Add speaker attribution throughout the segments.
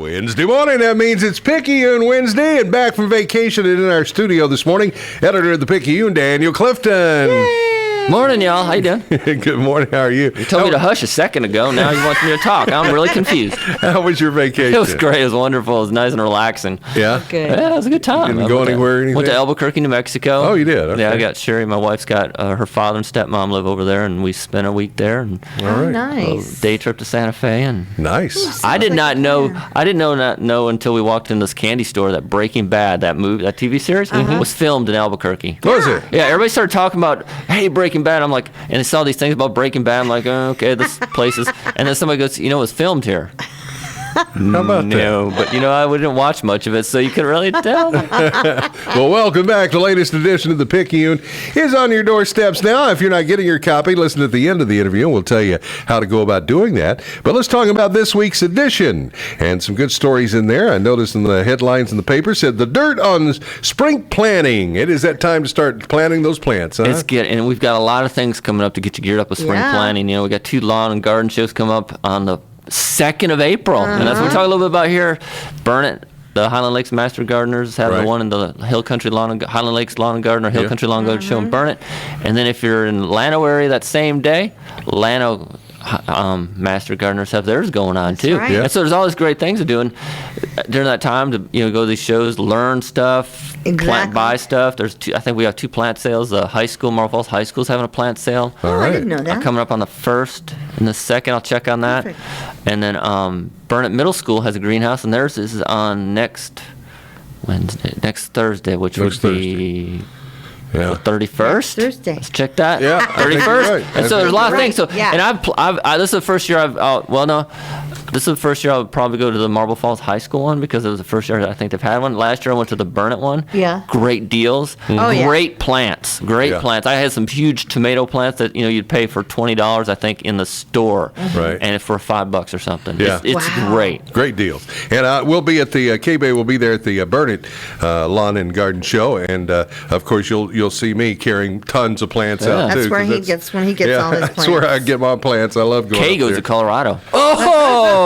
Speaker 1: Wednesday morning, that means it's Picayune Wednesday, and back from vacation and in our studio this morning, editor of the Picayune, Daniel Clifton.
Speaker 2: Yay! Morning, y'all. How you doing?
Speaker 1: Good morning. How are you?
Speaker 2: You told me to hush a second ago. Now you want me to talk. I'm really confused.
Speaker 1: How was your vacation?
Speaker 2: It was great. It was wonderful. It was nice and relaxing.
Speaker 1: Yeah?
Speaker 2: Good. Yeah, it was a good time.
Speaker 1: Didn't go anywhere or anything?
Speaker 2: Went to Albuquerque, New Mexico.
Speaker 1: Oh, you did? Okay.
Speaker 2: Yeah, I got Sherry. My wife's got her father and stepmom live over there, and we spent a week there. And
Speaker 1: all right.
Speaker 3: Nice.
Speaker 2: Day trip to Santa Fe. And
Speaker 1: nice.
Speaker 2: I did not know. I didn't know until we walked in this candy store that Breaking Bad, that TV series, was filmed in Albuquerque.
Speaker 1: Was it?
Speaker 2: Yeah, everybody started talking about, hey, Breaking Bad. I'm like, and I saw these things about Breaking Bad. I'm like, oh, okay, this place is. And then somebody goes, it was filmed here.
Speaker 1: How about
Speaker 2: No, but I didn't watch much of it, so you can really tell.
Speaker 1: Well, welcome back. The latest edition of the Picayune is on your doorsteps now. If you're not getting your copy, listen at the end of the interview, and we'll tell you how to go about doing that. But let's talk about this week's edition, and some good stories in there. I noticed in the headlines in the paper said the dirt on spring planting. It is that time to start planting those plants, huh?
Speaker 2: It's good, and we've got a lot of things coming up to get you geared up with spring planting. We got 2 lawn and garden shows come up on the 2nd of April, and that's what we talk a little bit about here. Burnet, the Highland Lakes Master Gardeners have the one in the Hill Country Highland Lakes Lawn and Garden or Hill Country Lawn and Garden show in Burnet. And then if you're in Llano area that same day, Llano Master Gardeners have theirs going on too.
Speaker 3: Right. Yeah.
Speaker 2: And so there's all these great things to do, and during that time to go to these shows, learn stuff, buy stuff. I think we have 2 plant sales. The high school, Marble Falls High School, is having a plant sale.
Speaker 1: All right.
Speaker 3: I didn't know that.
Speaker 2: Coming up on the 1st and the 2nd. I'll check on that.
Speaker 3: Perfect.
Speaker 2: And then Burnet Middle School has a greenhouse, and theirs is on next Thursday, which would be the 31st.
Speaker 3: Thursday.
Speaker 2: Let's check that.
Speaker 1: Yeah,
Speaker 2: 31st.
Speaker 1: right.
Speaker 2: And so there's a lot of things. So,
Speaker 3: Yeah.
Speaker 2: and this is the first year this is the first year I would probably go to the Marble Falls High School one because it was the first year I think they've had one. Last year I went to the Burnet one.
Speaker 3: Yeah.
Speaker 2: Great deals.
Speaker 3: Oh, yeah.
Speaker 2: Great plants. Great plants. I had some huge tomato plants that you'd pay for $20 I think in the store.
Speaker 1: Right.
Speaker 2: And for $5 or something.
Speaker 1: Yeah.
Speaker 2: It's
Speaker 3: Wow.
Speaker 2: great.
Speaker 1: Great deals. And we'll be at the K-Bay will be there at the Burnet Lawn and Garden Show, and of course you'll see me carrying tons of plants out too.
Speaker 3: That's where he gets all his plants.
Speaker 1: That's where I get my plants. I love going.
Speaker 2: Kay
Speaker 1: up
Speaker 2: goes
Speaker 1: there.
Speaker 2: to Colorado. Oh!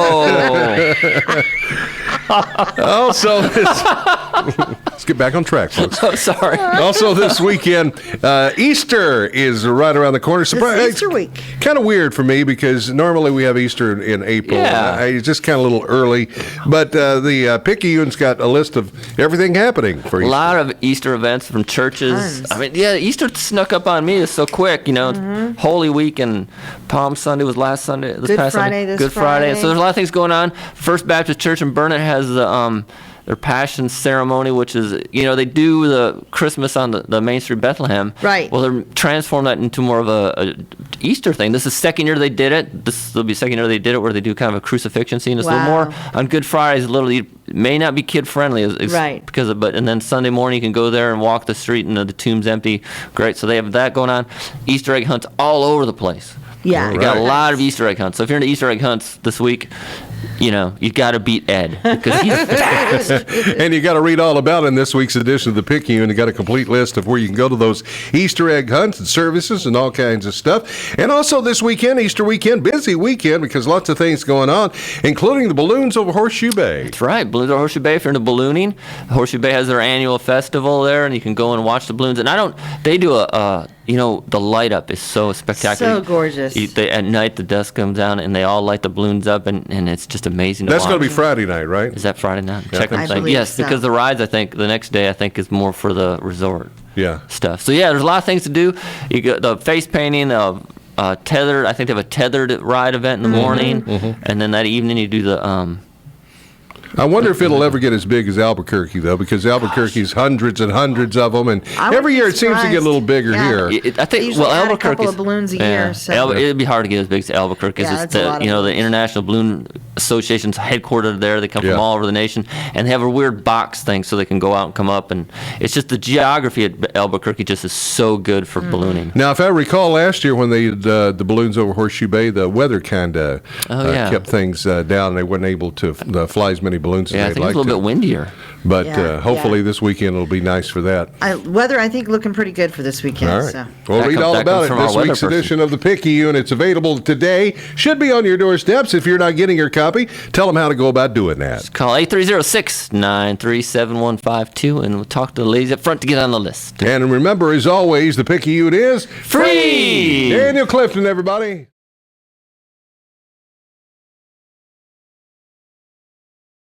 Speaker 1: Also, let's get back on track, folks.
Speaker 2: Oh, sorry.
Speaker 1: Also, this weekend, Easter is right around the corner.
Speaker 3: It's Easter week.
Speaker 1: Kind of weird for me because normally we have Easter in April.
Speaker 2: Yeah.
Speaker 1: It's just kind of a little early. But the Picayune's got a list of everything happening for Easter.
Speaker 2: A lot of Easter events from churches.
Speaker 3: Tons.
Speaker 2: I mean, Easter snuck up on me. It's so quick, Holy Week and Palm Sunday was last Sunday.
Speaker 3: Good Friday this
Speaker 2: Good Friday.
Speaker 3: Friday.
Speaker 2: So there's a lot of things going on. First Baptist Church in Burnet has their Passion Ceremony, which is, they do the Christmas on the Main Street Bethlehem.
Speaker 3: Right.
Speaker 2: Well, they're transformed that into more of a Easter thing. This is the second year they did it. This will be the second year they did it where they do kind of a crucifixion scene. It's a little more on Good Fridays. It may not be kid friendly,
Speaker 3: Right.
Speaker 2: and then Sunday morning you can go there and walk the street and the tomb's empty. Great. So they have that going on. Easter egg hunts all over the place.
Speaker 3: Yeah.
Speaker 2: They got a lot of Easter egg hunts. So if you're into Easter egg hunts this week, you got to beat Ed because he's fast.
Speaker 1: And you got to read all about it in this week's edition of the Picayune. You got a complete list of where you can go to those Easter egg hunts and services and all kinds of stuff. And also this weekend, Easter weekend, busy weekend because lots of things going on, including the balloons over Horseshoe Bay.
Speaker 2: That's right. Balloons over Horseshoe Bay. If you're into ballooning, Horseshoe Bay has their annual festival there, and you can go and watch the balloons. And they do the light up is so spectacular.
Speaker 3: So gorgeous.
Speaker 2: At night, the dust comes down, and they all light the balloons up, and it's just amazing to watch.
Speaker 1: That's going to be Friday night, right?
Speaker 2: Is that Friday night?
Speaker 1: Yeah,
Speaker 2: Check
Speaker 3: I
Speaker 2: on site.
Speaker 3: believe
Speaker 2: Yes,
Speaker 3: so.
Speaker 2: because the rides, I think, the next day, is more for the resort stuff. So, there's a lot of things to do. You got the face painting, tethered. I think they have a tethered ride event in the morning, and then that evening you do the
Speaker 1: I wonder if it'll ever get as big as Albuquerque, though, because Albuquerque's hundreds and hundreds of them, and
Speaker 3: I would
Speaker 1: every
Speaker 3: be
Speaker 1: year it seems to get a little bigger
Speaker 3: surprised.
Speaker 1: here.
Speaker 2: I
Speaker 3: They
Speaker 2: think
Speaker 3: usually add a
Speaker 2: Albuquerque
Speaker 3: couple of balloons a year. So.
Speaker 2: It'd be hard to get as big as Albuquerque.
Speaker 3: Yeah,
Speaker 2: It's
Speaker 3: that's a lot of
Speaker 2: the
Speaker 3: balloons.
Speaker 2: International Balloon Association's headquartered there. They come from all over the nation, and they have a weird box thing so they can go out and come up. And it's just the geography at Albuquerque just is so good for ballooning.
Speaker 1: Now, if I recall last year when they did the balloons over Horseshoe Bay, the weather kind of kept things down. They weren't able to fly as many balloons as
Speaker 2: Yeah, I
Speaker 1: they'd
Speaker 2: think it's
Speaker 1: like
Speaker 2: a little
Speaker 1: to.
Speaker 2: bit windier.
Speaker 1: But
Speaker 3: Yeah,
Speaker 1: hopefully
Speaker 3: yeah.
Speaker 1: this weekend will be nice for that.
Speaker 3: Weather, I think, looking pretty good for this weekend.
Speaker 1: All right.
Speaker 3: So.
Speaker 1: Well,
Speaker 2: That
Speaker 1: read all
Speaker 2: that
Speaker 1: about
Speaker 2: comes
Speaker 1: it
Speaker 2: from our
Speaker 1: this
Speaker 2: weather
Speaker 1: week's
Speaker 2: person.
Speaker 1: edition of the Picayune. It's available today. Should be on your doorsteps. If you're not getting your copy, tell them how to go about doing that.
Speaker 2: Call 8306-937-152, and we'll talk to the ladies up front to get on the list.
Speaker 1: And remember, as always, the Picayune is
Speaker 2: Free!
Speaker 1: Daniel Clifton, everybody.